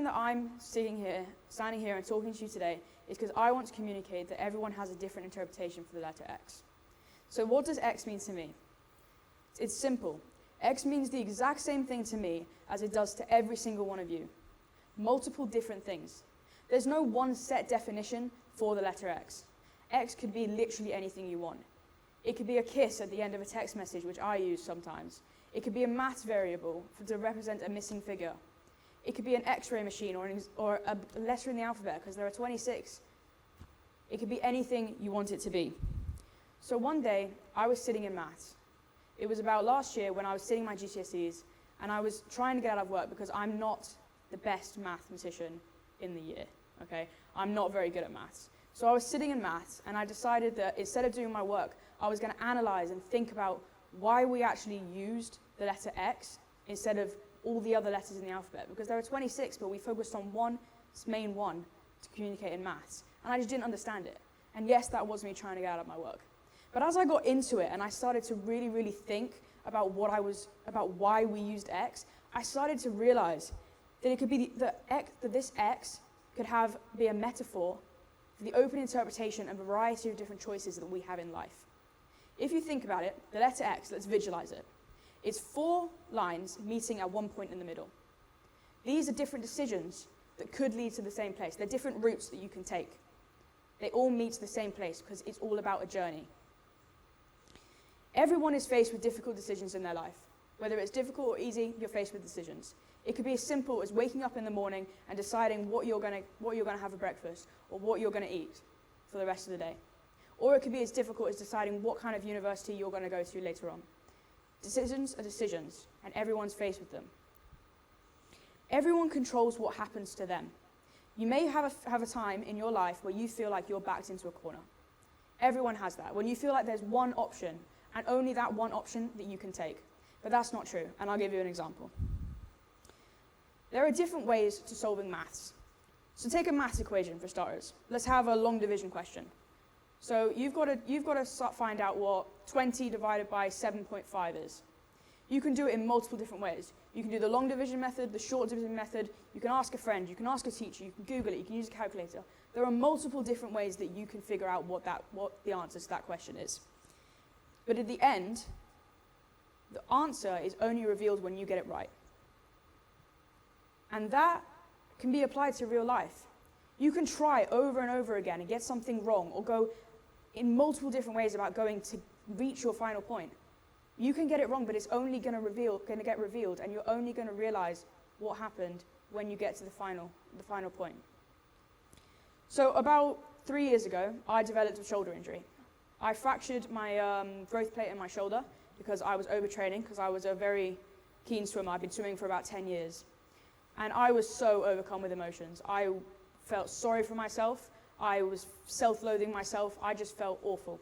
that I'm standing here and talking to you today is because I want to communicate that everyone has a different interpretation for the letter X. So what does X mean to me? It's simple. X means the exact same thing to me as it does to every single one of you. Multiple different things. There's no one set definition for the letter X. X could be literally anything you want. It could be a kiss at the end of a text message, which I use sometimes. It could be a math variable to represent a missing figure. It could be an X-ray machine or a letter in the alphabet, because there are 26. It could be anything you want it to be. So one day, I was sitting in maths. It was about last year when I was sitting my GCSEs, and I was trying to get out of work because I'm not the best mathematician in the year, okay? I'm not very good at maths. So I was sitting in maths, and I decided that instead of doing my work, I was going to analyze and think about why we actually used the letter X instead of all the other letters in the alphabet, because there are 26, but we focused on one main one to communicate in maths, and I just didn't understand it. And yes, that was me trying to get out of my work. But as I got into it and I started to really, really think about why we used X, I started to realize that it could be that this X could be a metaphor for the open interpretation and variety of different choices that we have in life. If you think about it, the letter X, let's visualize it. It's 4 lines meeting at one point in the middle. These are different decisions that could lead to the same place. They're different routes that you can take. They all meet the same place because it's all about a journey. Everyone is faced with difficult decisions in their life. Whether it's difficult or easy, you're faced with decisions. It could be as simple as waking up in the morning and deciding what you're going to have for breakfast or what you're going to eat for the rest of the day. Or it could be as difficult as deciding what kind of university you're going to go to later on. Decisions are decisions, and everyone's faced with them. Everyone controls what happens to them. You may have a time in your life where you feel like you're backed into a corner. Everyone has that. When you feel like there's one option, and only that one option that you can take. But that's not true, and I'll give you an example. There are different ways to solving maths. So take a maths equation for starters. Let's have a long division question. So you've got to find out what 20 divided by 7.5 is. You can do it in multiple different ways. You can do the long division method, the short division method. You can ask a friend, you can ask a teacher, you can Google it, you can use a calculator. There are multiple different ways that you can figure out what the answer to that question is. But at the end, the answer is only revealed when you get it right. And that can be applied to real life. You can try over and over again and get something wrong, or go in multiple different ways about going to reach your final point. You can get it wrong, but it's only going to get revealed, and you're only going to realize what happened when you get to the final point. So about 3 years ago, I developed a shoulder injury. I fractured my growth plate in my shoulder because I was overtraining, because I was a very keen swimmer. I've been swimming for about 10 years. And I was so overcome with emotions. I felt sorry for myself. I was self-loathing myself. I just felt awful.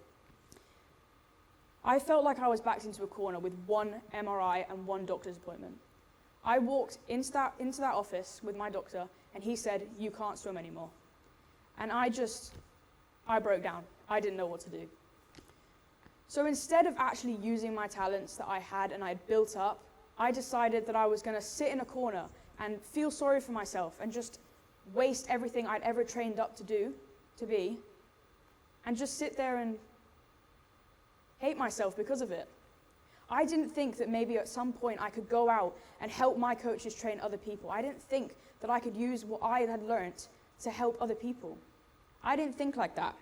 I felt like I was backed into a corner with one MRI and one doctor's appointment. I walked into that office with my doctor, and he said, "You can't swim anymore." And I broke down. I didn't know what to do. So instead of actually using my talents that I had and I had built up, I decided that I was going to sit in a corner and feel sorry for myself and just waste everything I'd ever trained up to be, and just sit there and hate myself because of it. I didn't think that maybe at some point I could go out and help my coaches train other people. I didn't think that I could use what I had learned to help other people. I didn't think like that.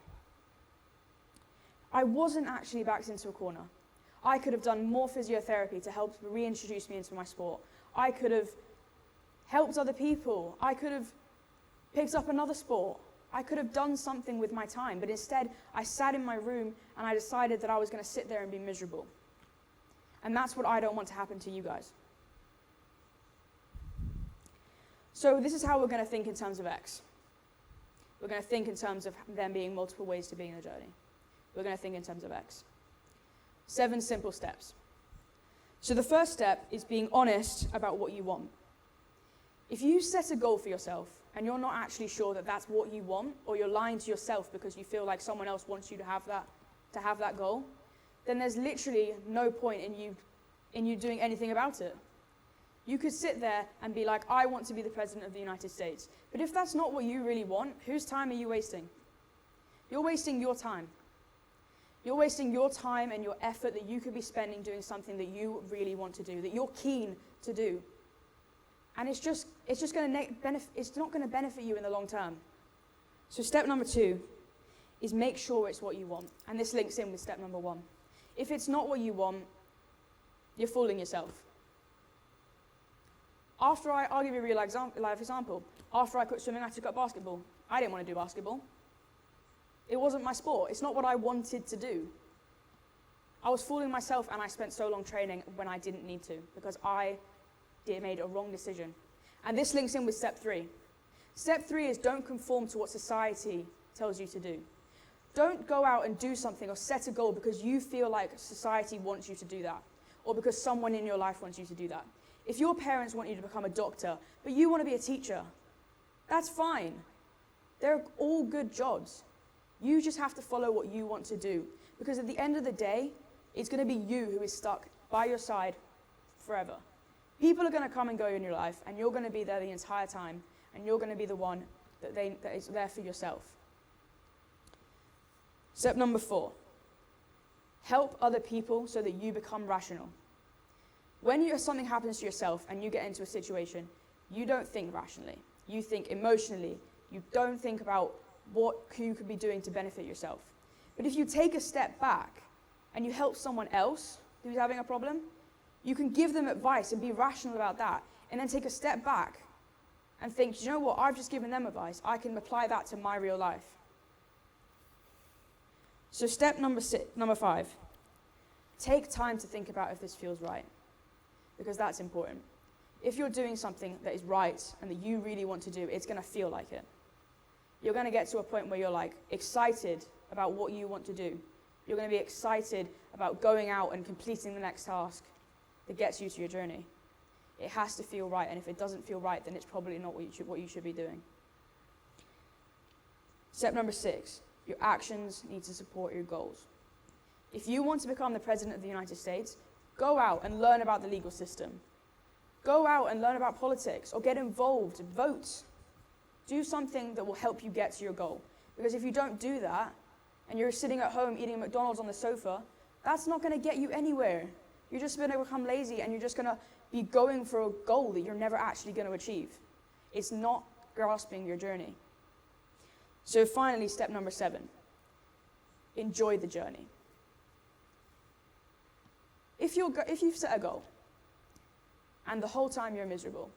I wasn't actually backed into a corner. I could have done more physiotherapy to help reintroduce me into my sport. I could have helped other people. I could have picked up another sport. I could have done something with my time, but instead I sat in my room and I decided that I was going to sit there and be miserable. And that's what I don't want to happen to you guys. So this is how we're going to think in terms of X. We're going to think in terms of there being multiple ways to be in a journey. We're going to think in terms of X. 7 simple steps. So the first step is being honest about what you want. If you set a goal for yourself and you're not actually sure that that's what you want, or you're lying to yourself because you feel like someone else wants you to have that goal, then there's literally no point in you doing anything about it. You could sit there and be like, I want to be the President of the United States. But if that's not what you really want, whose time are you wasting? You're wasting your time. You're wasting your time and your effort that you could be spending doing something that you really want to do, that you're keen to do. And it's not going to benefit you in the long term. So step number 2 is make sure it's what you want. And this links in with step number 1. If it's not what you want, you're fooling yourself. I'll give you a real life example. After I quit swimming, I took up basketball. I didn't want to do basketball. It wasn't my sport. It's not what I wanted to do. I was fooling myself, and I spent so long training when I didn't need to, because I made a wrong decision. And this links in with step 3. Step 3 is don't conform to what society tells you to do. Don't go out and do something or set a goal because you feel like society wants you to do that, or because someone in your life wants you to do that. If your parents want you to become a doctor, but you want to be a teacher, that's fine. They're all good jobs. You just have to follow what you want to do, because at the end of the day, it's going to be you who is stuck by your side forever. People are going to come and go in your life, and you're going to be there the entire time, and you're going to be the one that is there for yourself. Step number 4, help other people so that you become rational. When something happens to yourself and you get into a situation, you don't think rationally. You think emotionally. You don't think about what you could be doing to benefit yourself. But if you take a step back and you help someone else who's having a problem, you can give them advice and be rational about that, and then take a step back and think, you know what, I've just given them advice. I can apply that to my real life. So step number 5, take time to think about if this feels right, because that's important. If you're doing something that is right and that you really want to do, it's going to feel like it. You're going to get to a point where you're like excited about what you want to do. You're going to be excited about going out and completing the next task that gets you to your journey. It has to feel right, and if it doesn't feel right, then it's probably not what you should be doing. Step number 6, your actions need to support your goals. If you want to become the President of the United States, go out and learn about the legal system. Go out and learn about politics, or get involved, vote. Do something that will help you get to your goal. Because if you don't do that, and you're sitting at home eating McDonald's on the sofa, that's not going to get you anywhere. You're just going to become lazy, and you're just going to be going for a goal that you're never actually going to achieve. It's not grasping your journey. So finally, step number 7, enjoy the journey. If you've set a goal, and the whole time you're miserable,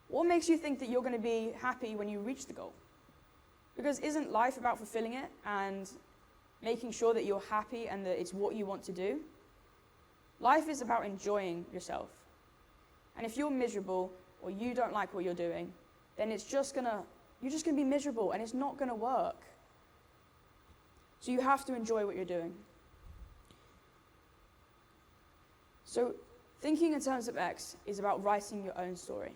what makes you think that you're going to be happy when you reach the goal? Because isn't life about fulfilling it and making sure that you're happy and that it's what you want to do? Life is about enjoying yourself. And if you're miserable or you don't like what you're doing, then you're just going to be miserable, and it's not going to work. So you have to enjoy what you're doing. So thinking in terms of X is about writing your own story.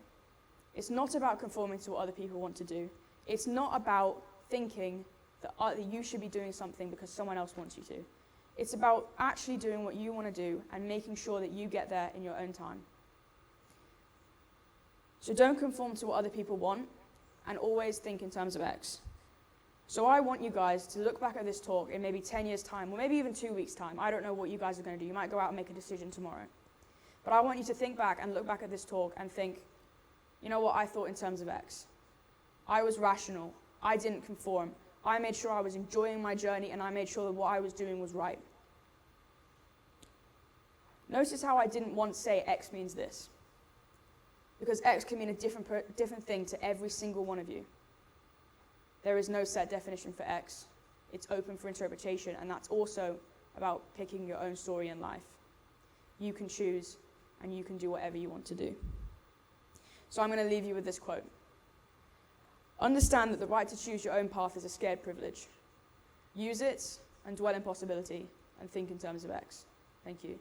It's not about conforming to what other people want to do. It's not about thinking that you should be doing something because someone else wants you to. It's about actually doing what you want to do and making sure that you get there in your own time. So don't conform to what other people want, and always think in terms of X. So I want you guys to look back at this talk in maybe 10 years' time, or maybe even 2 weeks' time. I don't know what you guys are going to do. You might go out and make a decision tomorrow. But I want you to think back and look back at this talk and think, you know what, I thought in terms of X. I was rational. I didn't conform. I made sure I was enjoying my journey, and I made sure that what I was doing was right. Notice how I didn't once say X means this. Because X can mean a different thing to every single one of you. There is no set definition for X. It's open for interpretation, and that's also about picking your own story in life. You can choose, and you can do whatever you want to do. So I'm going to leave you with this quote. Understand that the right to choose your own path is a scared privilege. Use it and dwell in possibility, and think in terms of X. Thank you.